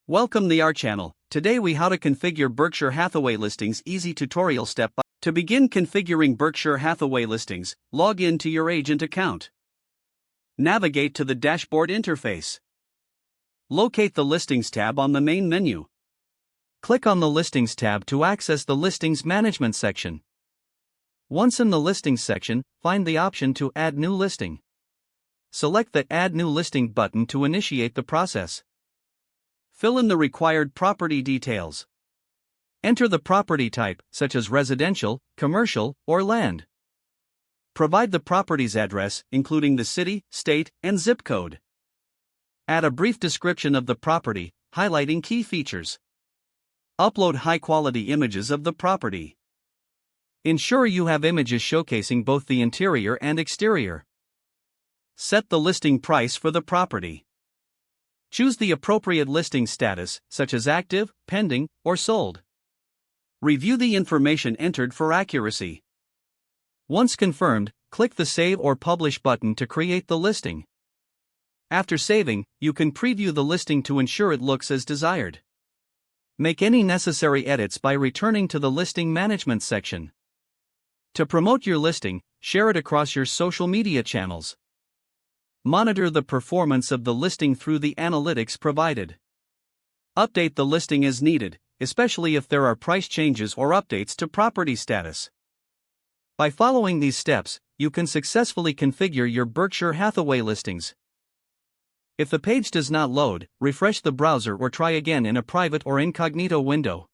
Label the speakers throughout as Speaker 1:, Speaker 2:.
Speaker 1: Welcome to our channel. Today we how to configure Berkshire Hathaway listings easy tutorial step by. To begin configuring Berkshire Hathaway listings, log in to your agent account. Navigate to the dashboard interface. Locate the Listings tab on the main menu. Click on the Listings tab to access the Listings Management section. Once in the Listings section, find the option to Add New Listing. Select the Add New Listing button to initiate the process. Fill in the required property details. Enter the property type, such as residential, commercial, or land. Provide the property's address, including the city, state, and zip code. Add a brief description of the property, highlighting key features. Upload high-quality images of the property. Ensure you have images showcasing both the interior and exterior. Set the listing price for the property. Choose the appropriate listing status, such as active, pending, or sold. Review the information entered for accuracy. Once confirmed, click the Save or Publish button to create the listing. After saving, you can preview the listing to ensure it looks as desired. Make any necessary edits by returning to the Listing Management section. To promote your listing, share it across your social media channels. Monitor the performance of the listing through the analytics provided. Update the listing as needed, especially if there are price changes or updates to property status. By following these steps, you can successfully configure your Berkshire Hathaway listings. If the page does not load, refresh the browser or try again in a private or incognito window.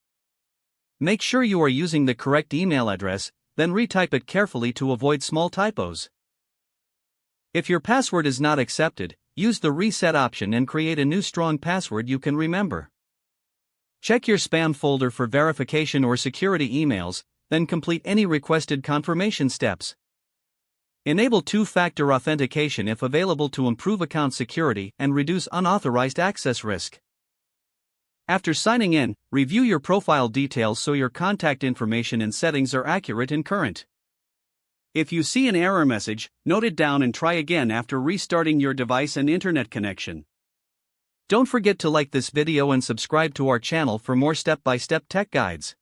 Speaker 1: Make sure you are using the correct email address, then retype it carefully to avoid small typos. If your password is not accepted, use the reset option and create a new strong password you can remember. Check your spam folder for verification or security emails, then complete any requested confirmation steps. Enable two-factor authentication if available to improve account security and reduce unauthorized access risk. After signing in, review your profile details so your contact information and settings are accurate and current. If you see an error message, note it down and try again after restarting your device and internet connection. Don't forget to like this video and subscribe to our channel for more step-by-step tech guides.